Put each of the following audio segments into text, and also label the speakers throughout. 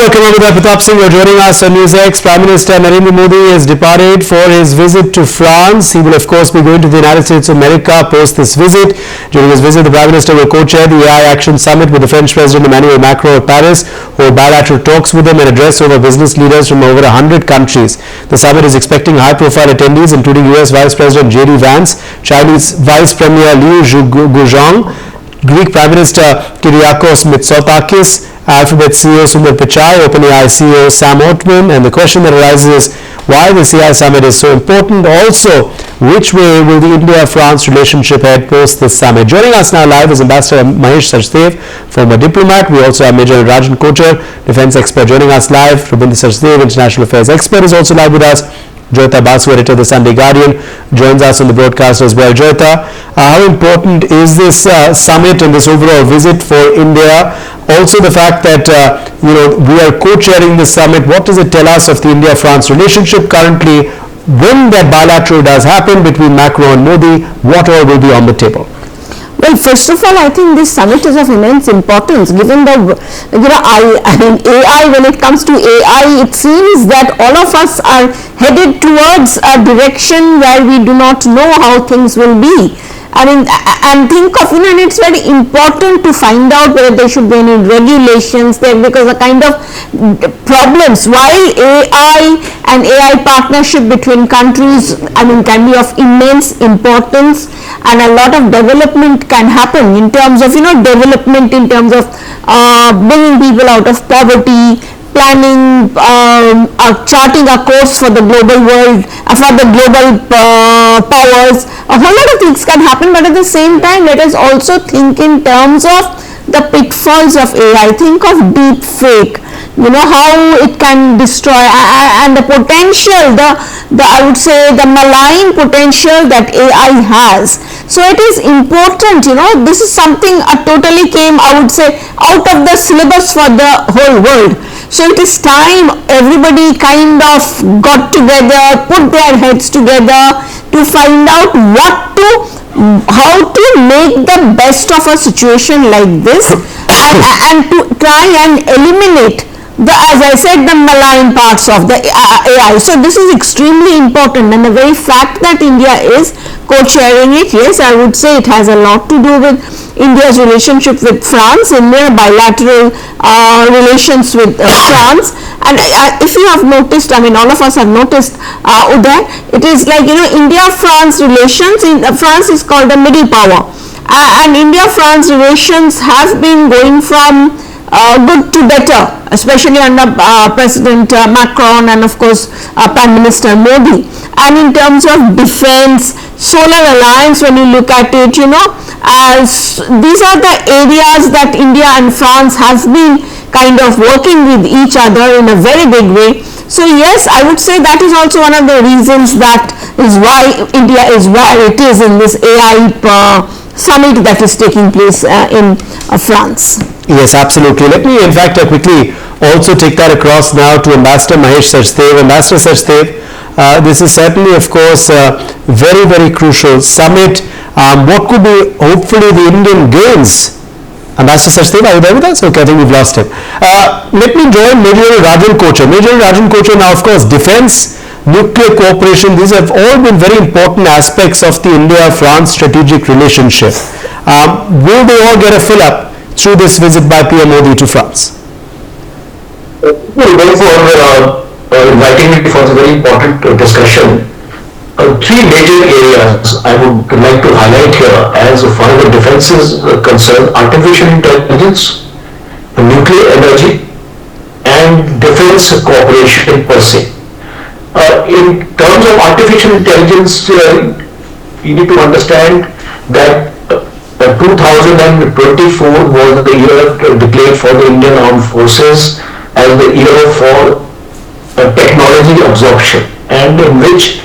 Speaker 1: welcome over there. Pratap Singh, you're joining us on NewsX. Prime Minister Narendra Modi has departed for his visit to France. He will, of course, be going to the United States of America post this visit. During his visit, the Prime Minister will co-chair the AI Action Summit with the French President Emmanuel Macron at Paris, hold bilateral talks with him and address over business leaders from over 100 countries. The summit is expecting high-profile attendees, including US Vice President J.D. Vance, Chinese Vice Premier Liu Zhuguang, Greek Prime Minister Kyriakos Mitsotakis, Alphabet CEO Sundar Pichai, OpenAI CEO Sam Altman, and the question that arises is why this AI summit is so important. Also, which way will the India-France relationship head post this summit? Joining us now live is Ambassador Mahesh Sachdev, former diplomat. We also have Major Rajan Kochar, defense expert, joining us live. Rabinder Sachdev, international affairs expert, is also live with us. Joyita Basu, editor of the Sunday Guardian, joins us on the broadcast as well. Joyita, how important is this summit and this overall visit for India? Also the fact that we are co-chairing this summit, what does it tell us of the India-France relationship currently? When that bilateral does happen between Macron and Modi, what all will be on the table?
Speaker 2: Well, first of all, I think this summit is of immense importance given the, I mean AI, when it comes to AI, it seems that all of us are headed towards a direction where we do not know how things will be. I mean, and think of, and it's very important to find out whether there should be any regulations there, because the kind of problems, while AI and AI partnership between countries, I mean, can be of immense importance, and a lot of development can happen in terms of, development in terms of bringing people out of poverty, planning, charting a course for the global world, for the global powers. A whole lot of things can happen, but at the same time, let us also think in terms of the pitfalls of AI. Think of deep fake, how it can destroy, and the potential, I would say the malign potential that AI has. So it is important, this is something totally came, I would say, out of the syllabus for the whole world. So it is time everybody kind of got together, put their heads together to find out how to make the best of a situation like this, and to try and eliminate as I said, the malign parts of the AI. So this is extremely important, and the very fact that India is co-chairing it, yes, I would say it has a lot to do with India's relationship with France, in their bilateral relations with France. And if you have noticed, I mean, all of us have noticed, Uday, it is like, India-France relations, France is called a middle power, and India-France relations have been going from good to better, especially under President Macron and of course Prime Minister Modi. And in terms of defense, solar alliance, when you look at it, as these are the areas that India and France have been kind of working with each other in a very big way. So yes, I would say that is also one of the reasons that is why India is where it is in this AI summit that is taking place in France.
Speaker 1: Yes, absolutely. Let me, in fact, quickly also take that across now to Ambassador Mahesh Sachdev. Ambassador Sachdev, this is certainly, of course, a very, very crucial summit. What could be, hopefully, the Indian gains? Ambassador Sachdev, are you there with us? Okay, I think we've lost him. Let me join Major Rajan Kochar. Major Rajan Kochar, now, of course, defense, nuclear cooperation, these have all been very important aspects of the India-France strategic relationship. Will they all get a fill-up through this visit by PM Modi to France?
Speaker 3: Well, therefore, inviting me for a very important discussion. Three major areas I would like to highlight here as far as the defense is concerned: artificial intelligence, nuclear energy, and defense cooperation per se. In terms of artificial intelligence, you need to understand that 2024 was the year declared for the Indian Armed Forces as the year for technology absorption, and in which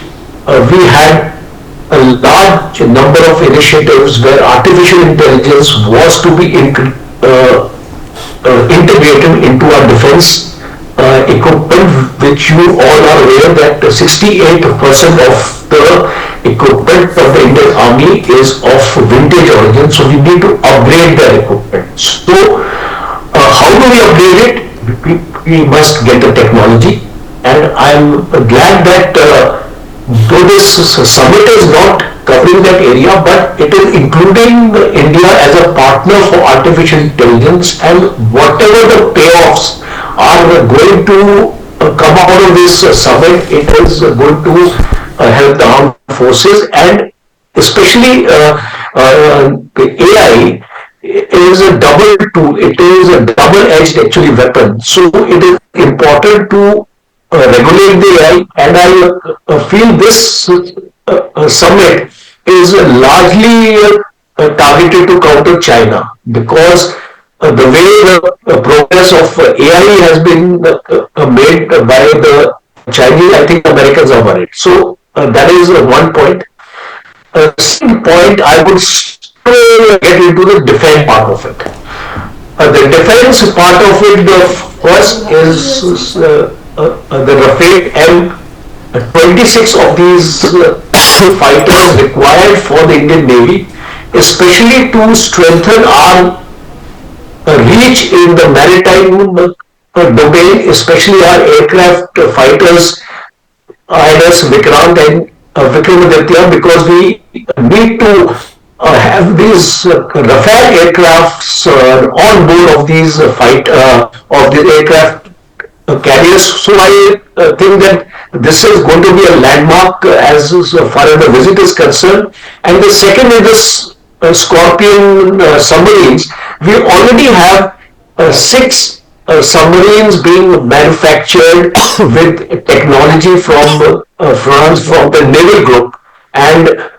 Speaker 3: we had a large number of initiatives where artificial intelligence was to be integrated into our defense equipment, which you all are aware that 68% of the equipment of the Indian Army is of vintage origin, so we need to upgrade that equipment. So how do we upgrade it? we must get the technology. And I'm glad that though this summit is not covering that area, but it is including India as a partner for artificial intelligence, and whatever the payoffs are going to come out of this summit, it is going to help the armed forces, and especially the AI is a double tool. It is a double-edged actually weapon. So it is important to regulate the AI, and I feel this summit is largely targeted to counter China, because the way the progress of AI has been made by the Chinese, I think Americans are worried. So that is one point. Second point, I would get into the defense part of it. The defense part of it, the first is the Rafale M26 of these fighters required for the Indian Navy, especially to strengthen our reach in the maritime domain, especially our aircraft fighters, INS Vikrant and Vikramaditya, because we need to have these Rafale aircrafts on board of these aircraft carriers. So I think that this is going to be a landmark as far as the visit is concerned. And the second is the Scorpion submarines. We already have 6 submarines being manufactured with technology from France, from the naval group, and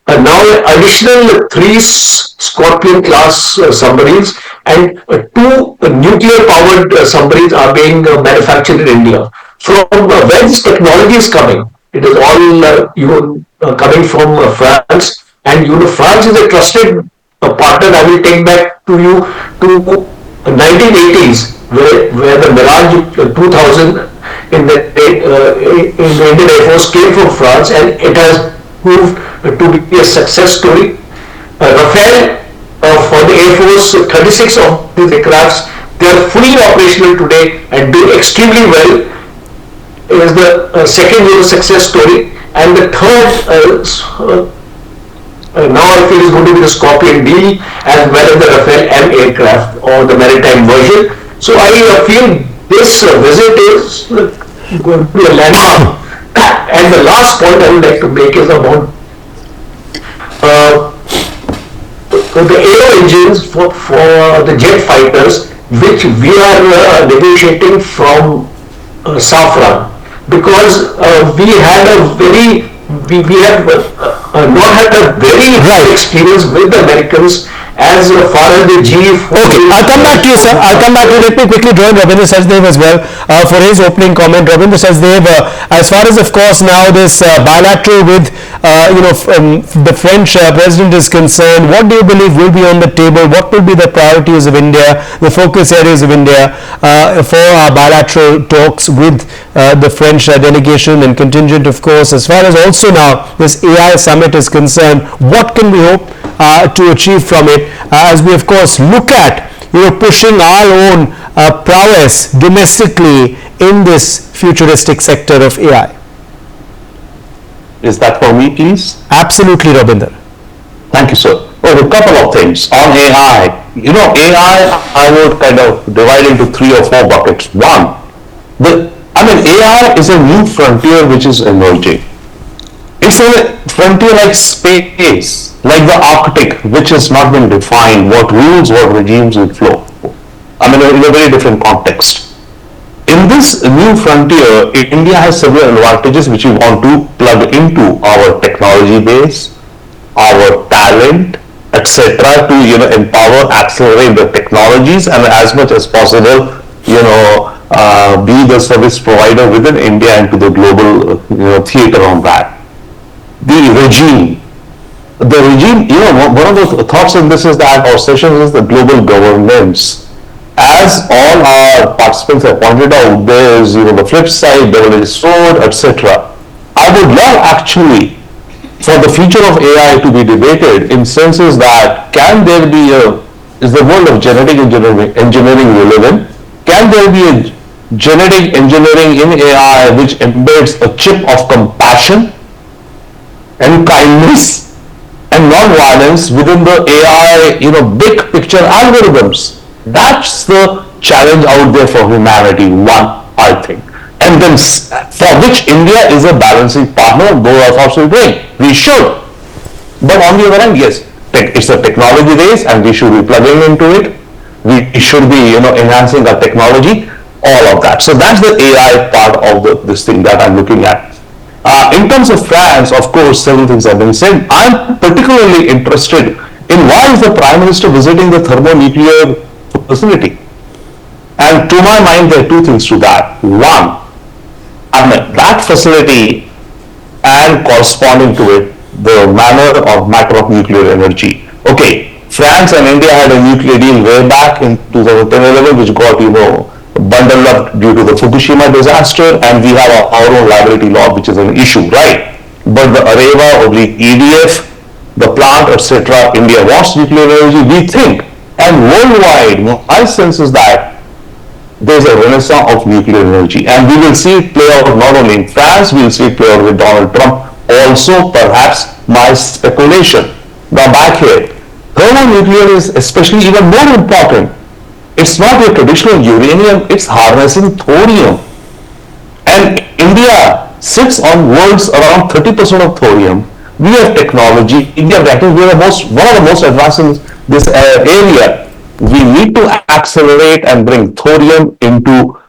Speaker 3: now additional 3 Scorpion class submarines and 2 nuclear powered submarines are being manufactured in India. From where this technology is coming, it is all coming from France, and France is a trusted partner. I will take back to you to 1980s, where the Mirage 2000 in the Indian Air Force came from France, and it has proved to be a success story. Rafale for the Air Force, 36 of these aircrafts, they are fully operational today and doing extremely well. It is the second success story, and the third now I feel is going to be the Scorpion D as well as the Rafale M aircraft or the maritime version. So I feel this visit is going to be a landmark. And the last point I would like to make is about the aero engines for the jet fighters, which we are negotiating from Safran, because we have not had a very high experience with the Americans as far as the GE.
Speaker 1: Okay, I'll come back to you, sir. I'll come back to you. Let me quickly join Ravinder Sachdev as well for his opening comment. Ravinder Sachdev, as far as, of course, now this bilateral with the French president is concerned, what do you believe will be on the table? What will be the priorities of India, the focus areas of India for our bilateral talks with the French delegation and contingent, of course, as far as also now this AI summit is concerned? What can we hope to achieve from it as we, of course, look at pushing our own prowess domestically in this futuristic sector of AI?
Speaker 4: Is that for me, please?
Speaker 1: Absolutely, Ravinder.
Speaker 4: Thank you, sir. Well, a couple of things on AI. AI, I would kind of divide into 3 or 4 buckets. One, AI is a new frontier which is emerging. It's a frontier like space, like the Arctic, which has not been defined, what rules, what regimes will flow. In a very different context. In this new frontier, India has several advantages which we want to plug into our technology base, our talent, etc., to empower, accelerate the technologies, and as much as possible, be the service provider within India and to the global theater on that. The regime, one of the thoughts in this is that our session is the global governance. As all our participants have pointed out, there is the flip side, double-edged sword, etc. I would love actually for the future of AI to be debated in senses that there be is the world of genetic engineering relevant? Can there be genetic engineering in AI which embeds a chip of compassion and kindness and non-violence within the AI, big picture algorithms. That's the challenge out there for humanity, one, I think. And then for which India is a balancing partner, both of us will bring. We should. But on the other hand, yes, it's a technology race and we should be plugging into it. We should be, enhancing our technology, all of that. So that's the AI part of this thing that I'm looking at. In terms of France, of course, several things have been said. I'm particularly interested in why is the Prime Minister visiting the thermonuclear facility? And to my mind, there are two things to that. One, that facility and corresponding to it, the matter of nuclear energy. Okay, France and India had a nuclear deal way back in 2010-11, which got, bundled up due to the Fukushima disaster, and we have our own liability law, which is an issue, right? But the Areva or the EDF, the plant, etc., India wants nuclear energy, we think. And worldwide, my sense is that there's a renaissance of nuclear energy, and we will see it play out not only in France, we will see it play out with Donald Trump. Also, perhaps my speculation. Now back here, thermonuclear is especially even more important. It's not your traditional uranium, it's harnessing thorium. And India sits on world's around 30% of thorium. We have technology. India, we are one of the most advanced in this area. We need to accelerate and bring thorium into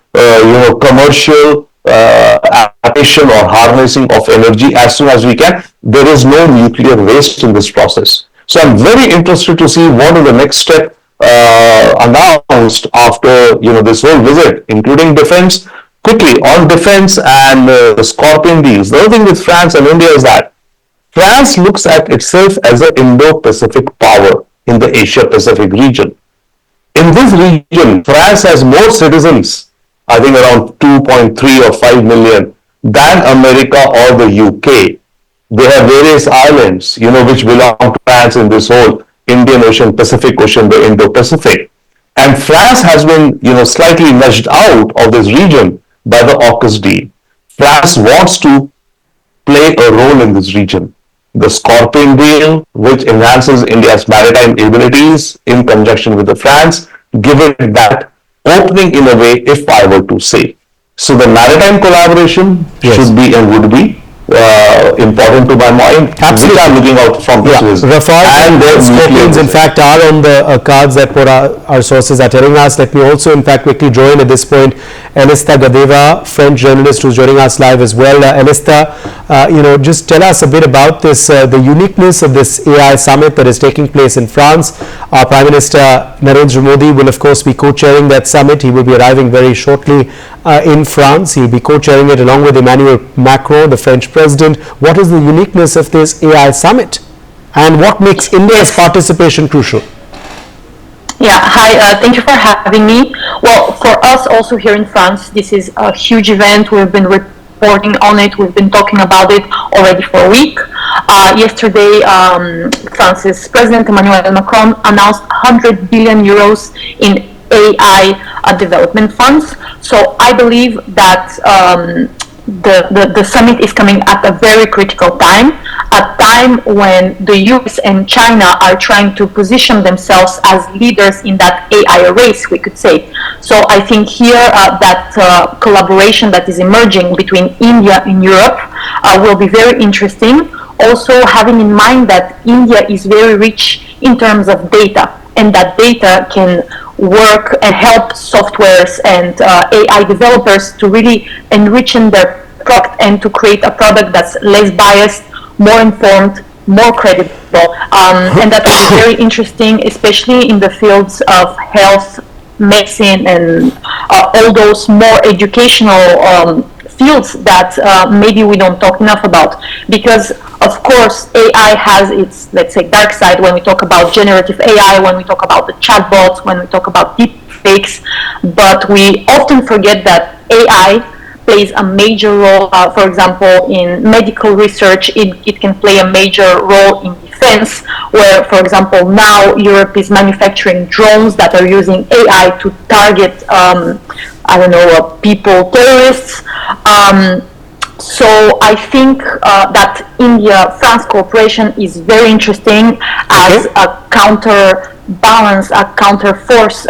Speaker 4: commercial application or harnessing of energy as soon as we can. There is no nuclear waste in this process. So I'm very interested to see what is the next step announced after this whole visit, including defense. Quickly on defense and the Scorpion deals. The other thing with France and India is that France looks at itself as an Indo-Pacific power in the Asia-Pacific region. In this region, France has more citizens, I think around 2.3 or 5 million, than America or the UK. They have various islands, which belong to France in this whole Indian Ocean, Pacific Ocean, the Indo-Pacific. And France has been, slightly nudged out of this region by the AUKUS deal. France wants to play a role in this region. The Scorpion deal, which enhances India's maritime abilities in conjunction with the France, given that opening in a way, if I were to say. So the maritime collaboration should be and would be important to my mind. Absolutely. Which I'm looking out from this visit.
Speaker 1: Rafale and Scorpions, in fact, are on the cards that what our sources are telling us. Let me also, in fact, quickly join at this point Elista Gadeva, French journalist who's joining us live as well. Elista, just tell us a bit about this, the uniqueness of this AI summit that is taking place in France. Our Prime Minister Narendra Modi will, of course, be co-chairing that summit. He will be arriving very shortly in France. He'll be co-chairing it along with Emmanuel Macron, the French president. What is the uniqueness of this AI summit, and what makes India's participation crucial?
Speaker 5: Yeah, hi, thank you for having me. Well, for us also here in France, this is a huge event. We've been reporting on it. We've been talking about it already for a week. Yesterday, France's President Emmanuel Macron announced 100 billion euros in AI development funds. So I believe that the summit is coming at a very critical time, a time when the US and China are trying to position themselves as leaders in that AI race, we could say. So I think here that collaboration that is emerging between India and Europe will be very interesting. Also having in mind that India is very rich in terms of data, and that data can work and help softwares and AI developers to really enrich their product and to create a product that's less biased, more informed, more credible. And that will be very interesting, especially in the fields of health, medicine, and all those more educational fields that maybe we don't talk enough about. Because of course AI has its, let's say, dark side when we talk about generative AI, when we talk about the chatbots, when we talk about deep fakes, but we often forget that AI plays a major role, for example, in medical research. It can play a major role in defense, where, for example, now Europe is manufacturing drones that are using AI to target people, terrorists. So I think that India-France cooperation is very interesting as a counterbalance, a counterforce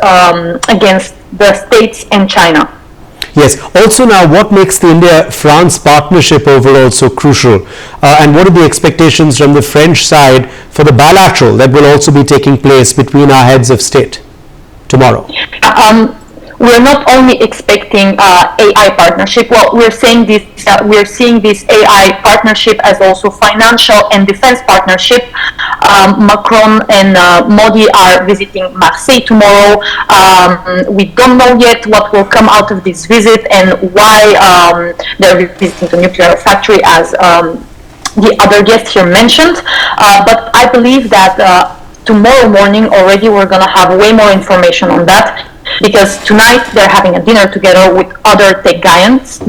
Speaker 5: against the States and China.
Speaker 1: Yes. Also now, what makes the India-France partnership overall so crucial? And what are the expectations from the French side for the bilateral that will also be taking place between our heads of state tomorrow?
Speaker 5: We're not only expecting AI partnership. Well, we're seeing this AI partnership as also financial and defense partnership. Macron and Modi are visiting Marseille tomorrow. We don't know yet what will come out of this visit and why they're visiting the nuclear factory, as the other guest here mentioned. But I believe that tomorrow morning already we're going to have way more information on that, because tonight they're having a dinner together with other tech giants.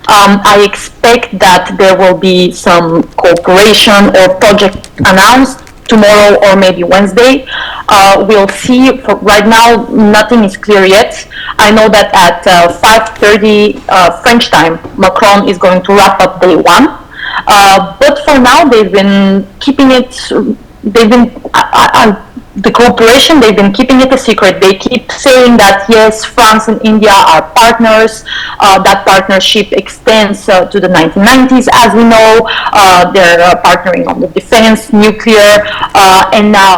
Speaker 5: I expect that there will be some cooperation or project announced tomorrow or maybe Wednesday. We'll see. For right now, nothing is clear yet. I know that at 5:30 French time, Macron is going to wrap up day one. But for now, they've been keeping it. The cooperation, they've been keeping it a secret. They keep saying that yes, France and India are partners. That partnership extends to the 1990s, as we know. They're partnering on the defense, nuclear, and now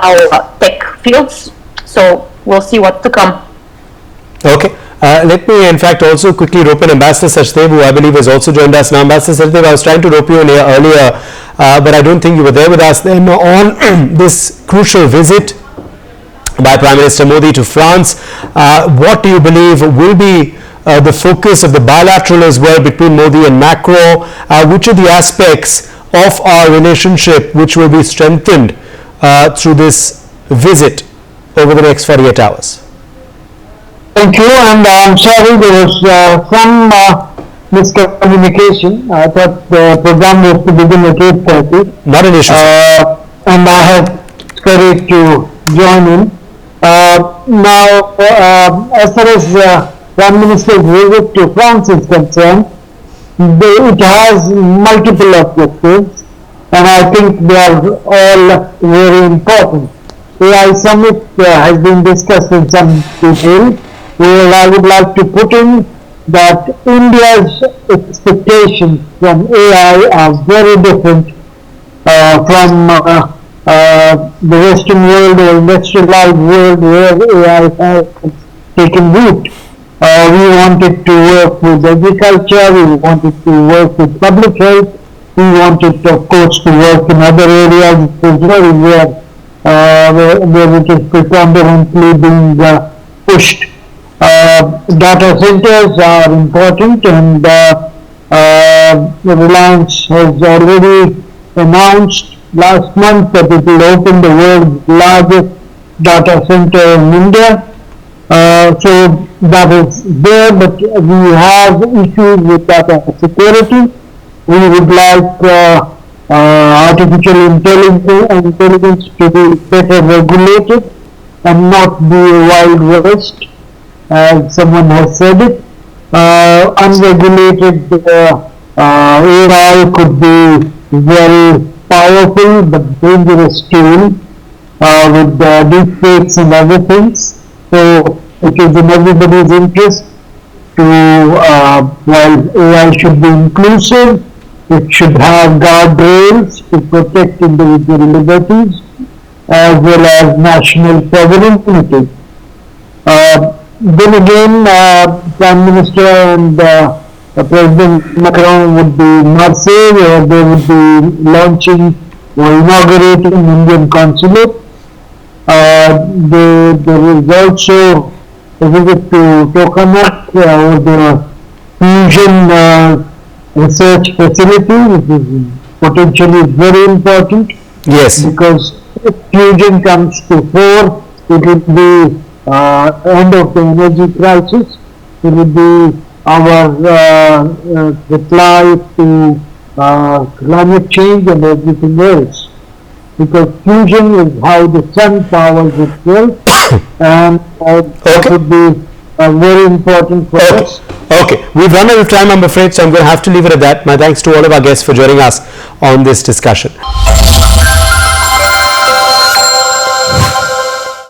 Speaker 5: tech fields. So we'll see what's to come.
Speaker 1: Okay. Let me in fact also quickly rope in Ambassador Sachdev, who I believe has also joined us now. Ambassador Sachdev, I was trying to rope you in here earlier, but I don't think you were there with us then on this crucial visit by Prime Minister Modi to France. What do you believe will be the focus of the bilateral as well between Modi and Macron? Which are the aspects of our relationship which will be strengthened through this visit over the next 48 hours?
Speaker 6: Thank you, and I'm sorry there was some miscommunication. I thought the program was to begin at 8:30.
Speaker 1: Not an issue.
Speaker 6: And I have scurried to join in. Now, as far as Prime Minister's visit to France is concerned, it has multiple objectives, and I think they are all very important. AI Summit has been discussed in some detail, where I would like to put in that India's expectations from AI are very different from the Western world or industrialized world where AI has taken root. We wanted to work with agriculture, we wanted to work with public health, we wanted, of course, to work in other areas as well where it is preponderantly being pushed. Data centers are important, and Reliance has already announced last month that it will open the world's largest data center in India. So that is there, but we have issues with data security. We would like artificial intelligence to be better regulated and not be a wild west, as someone has said it. Unregulated AI could be very powerful but dangerous tool with deep fakes and other things. So it is in everybody's interest to, while AI should be inclusive, it should have guardrails to protect individual liberties as well as national sovereignty. Then again, Prime Minister and President Macron would be in Marseille, where they would be launching or inaugurating Indian consulate. There is also a visit to Tokamak or the fusion research facility, which is potentially very important.
Speaker 1: Yes.
Speaker 6: Because if fusion comes to fore, it will be end of the energy crisis. It will be our reply to climate change and everything else. Because fusion is how the sun powers itself, and that would be very important for us.
Speaker 1: Okay, we've run out of time, I'm afraid, so I'm going to have to leave it at that. My thanks to all of our guests for joining us on this discussion.